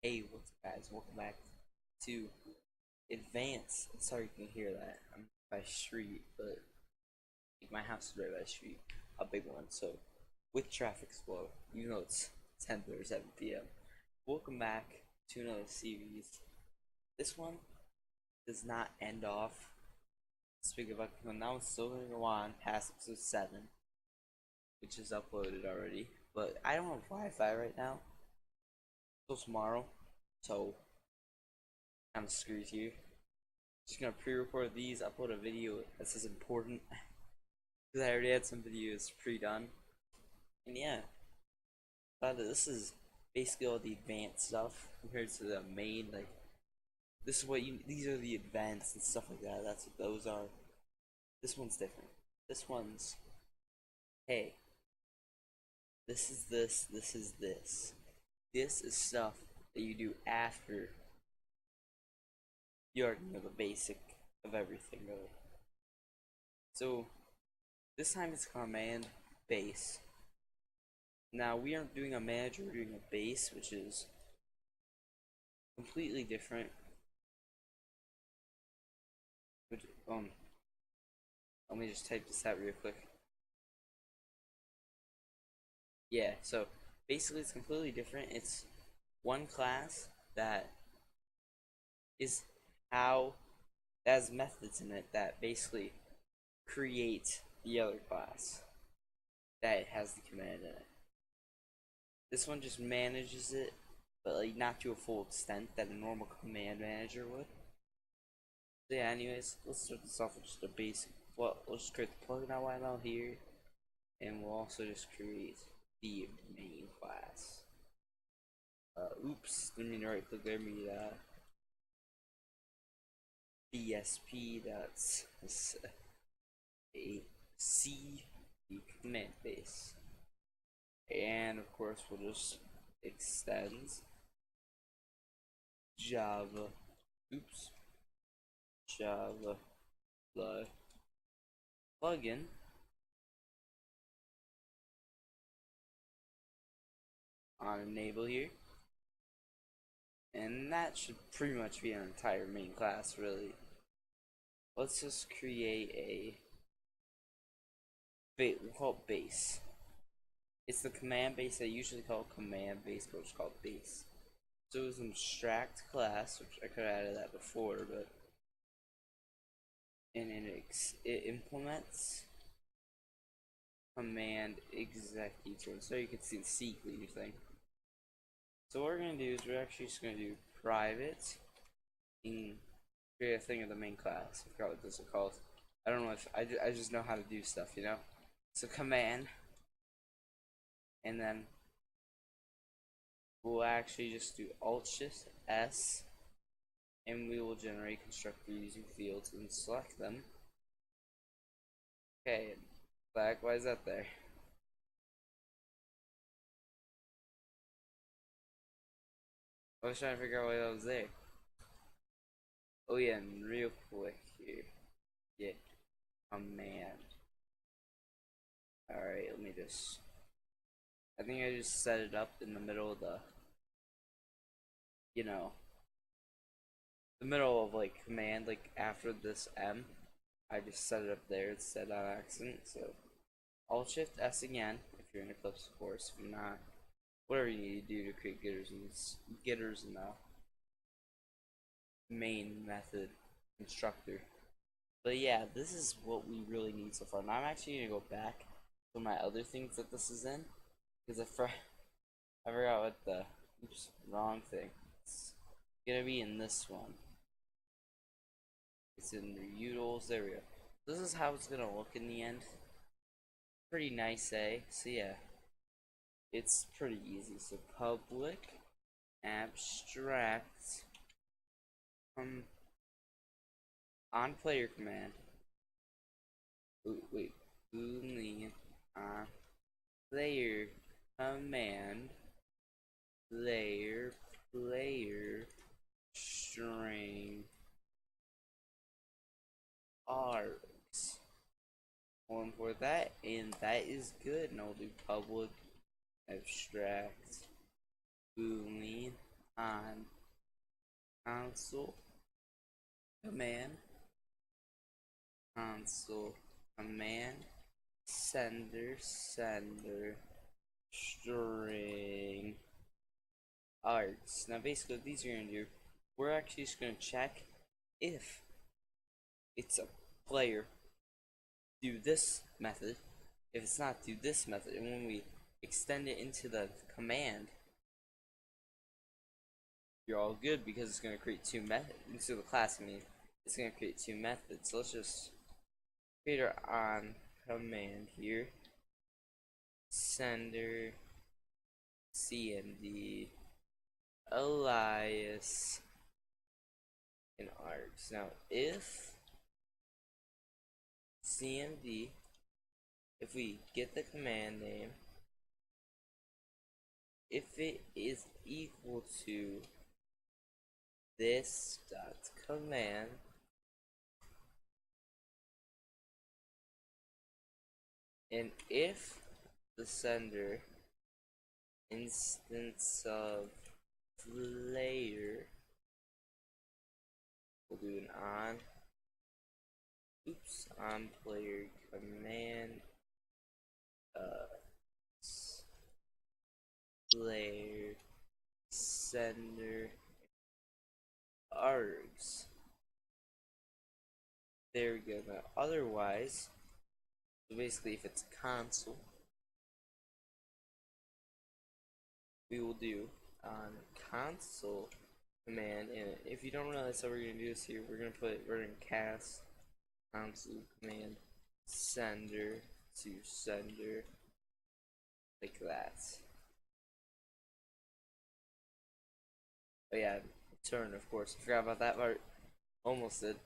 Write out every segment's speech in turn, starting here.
Hey, what's up, guys? Welcome back to Advance. Sorry you can hear that. I'm by street, but like, my house is right by the street, a big one. So, with traffic flow, you know it's 10:37 p.m. Welcome back to another series. This one does not end off. Speaking of Pokemon, now it's still going to go on past episode 7, which is uploaded already. But I don't have Wi-Fi right now till tomorrow, so kind of screwed here. Just gonna pre-record these, upload a video that says important because I already had some videos pre-done. And yeah, but this is basically all the advanced stuff compared to the main. Like this is what you. These are the advanced and stuff like that. That's what those are. This one's different. This one's hey. This is this. This is this. This is stuff that you do after you already know the basic of everything, really. So this time it's command base. Now we aren't doing a manager, we're doing a base, which is completely different. Which, let me just type this out real quick. Yeah, so basically it's completely different. It's one class that is how that has methods in it that basically create the other class that has the command in it. This one just manages it, but like not to a full extent that a normal command manager would. So yeah, anyways, let's start this off with just a basic. Well, let's just create the plugin.yml here, and we'll also just create the main class. Oops, didn't mean to right click there, me bsp that's a c the command base, and of course we'll just extend java oops java plugin on enable here, and that should pretty much be an entire main class, really. Let's just create a we'll call it base. It's the command base. I usually call command base, but it's called base. So it's an abstract class, which I could have added that before, but and it implements command executor, so you can see the C clear thing. So what we're gonna do is we're actually just gonna do private and create a thing of the main class. I forgot what this is called. I don't know if I just know how to do stuff, you know. So command, and then we'll actually just do Alt Shift S, and we will generate constructor using fields and select them. Okay, black. Why is that there? I was trying to figure out why that was there. Oh yeah, and real quick here, yeah, command. All right, let me just. I think I just set it up in the middle of the, you know, the middle of like command, like after this M. I just set it up there instead on accident. So Alt Shift S again if you're in Eclipse, of course. If you're not, whatever you need to do to create getters in the main method constructor. But yeah, this is what we really need so far. Now I'm actually gonna go back to my other things that this is in because I forgot what the oops wrong thing. It's gonna be in this one. It's in the utils. There we go. This is how it's gonna look in the end. Pretty nice, eh? So yeah, it's pretty easy. So public abstract on player command. Ooh, wait, boolean on player command player string args. We'll import that, and that is good. And I'll do public abstract boolean on console command, console command, sender string args. Now basically what these are going to do, we're actually just going to check if it's a player do this method, if it's not do this method, and when we extend it into the command, you're all good because it's going to create two methods into the class. I mean, it's going to create two methods. So let's just create our on command here, sender cmd alias and args. Now if cmd, if we get the command name, if it is equal to this dot command, and if the sender instance of player, we'll do an on player command player sender args. There we go. Now otherwise, so basically if it's console, we will do on console command, and if you don't realize how we're gonna do this here, we're gonna cast console command sender to sender like that. Oh yeah, turn, of course. I forgot about that part. Almost did.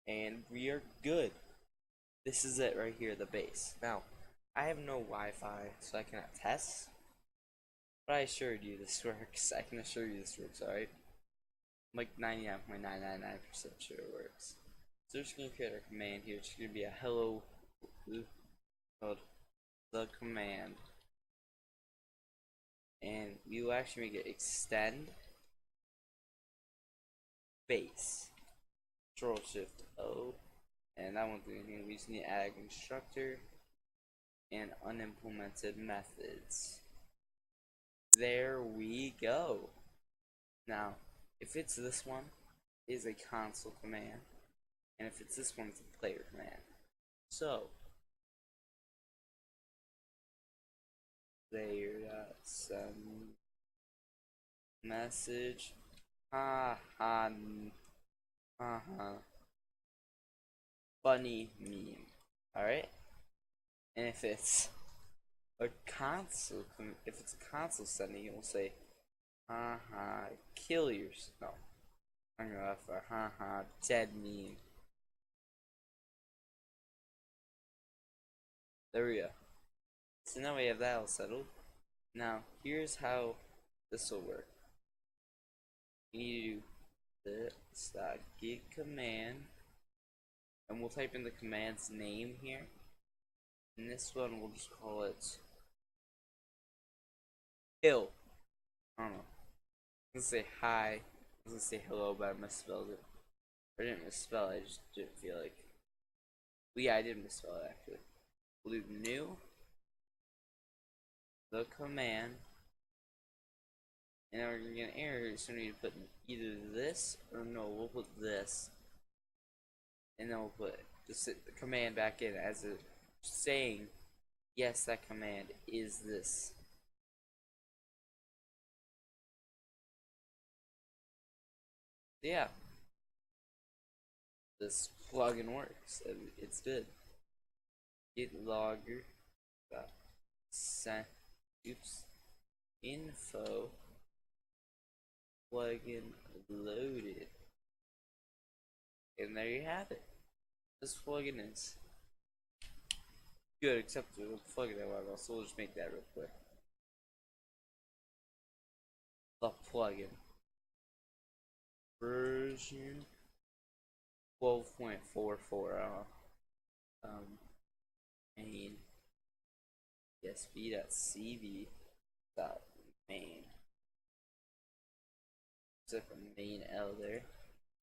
And we are good. This is it right here, the base. Now, I have no Wi-Fi, so I cannot test. But I assured you this works. I can assure you this works, alright? I'm like 99.999% sure it works. So we're just gonna create our command here. It's gonna be a hello called the command. And we will actually make it extend base. Control Shift O. And that won't do anything. We just need to add a constructor and unimplemented methods. There we go. Now, if it's this one, it is a console command, and if it's this one, it's a player command. So, player.send message, ha ha ha, funny meme. Alright? And if it's a console, if it's a console sending, it will say, haha, kill yourself. No, I'm gonna go for haha, dead meme. There we go. So now we have that all settled. Now, here's how this will work. You need to do this git command, and we'll type in the command's name here. And this one, we'll just call it kill. I don't know. I was gonna say hi. I was gonna say hello, but I misspelled it. I didn't misspell it, I just didn't feel like. Well, yeah, I did misspell it actually. We'll do new, the command, and now we're gonna get an error, so we need to put either this or no, we'll put this. And then we'll put the command back in as a saying, yes, that command is this. Yeah, this plugin works. It's good. Git logger send info plugin loaded, and there you have it. This plugin is good, except the plugin however, so we'll just make that real quick. The plugin version 12.44. I mean esp.cv.main. Set the main L there.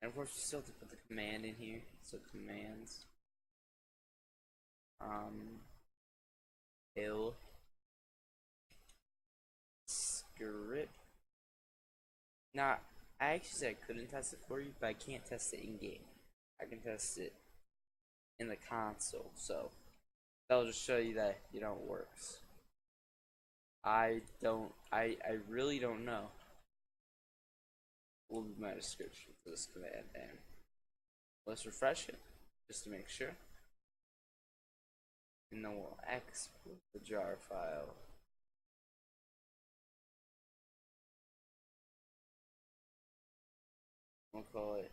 And of course we still have to put the command in here. So commands L script. Now I actually said I couldn't test it for you, but I can't test it in game. I can test it in the console, so that'll just show you that it works. I really don't know. Will be my description for this command, and let's refresh it just to make sure, and then we'll export the jar file. We'll call it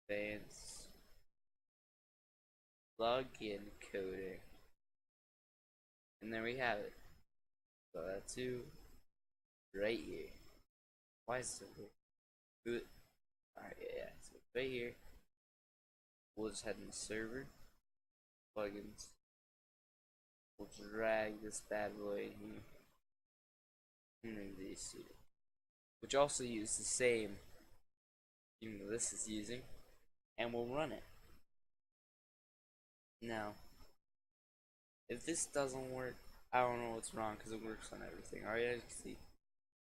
advanced plugin coding, and there we have it. So that's right here. Why is it boot? Alright, yeah. So right here, we'll just head in the server, plugins. We'll drag this bad boy in here, and then these two, which also use the same, even though this is using, and we'll run it. Now, if this doesn't work, I don't know what's wrong because it works on everything. Alright, as you can see,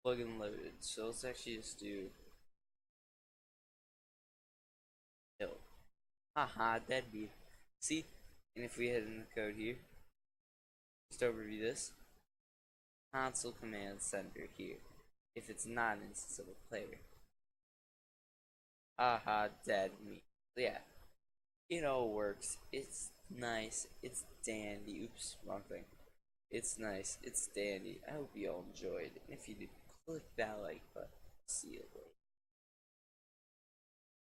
plugin loaded. So let's actually just do hill. Haha, deadbeat. See? And if we hit in the code here, just overview this. Console command center here. If it's not an instance of a player. Haha, dead me. Yeah. It all works. It's nice. It's dandy. Oops, wrong thing. It's nice. It's dandy. I hope you all enjoyed. If you did, click that like button. See you later.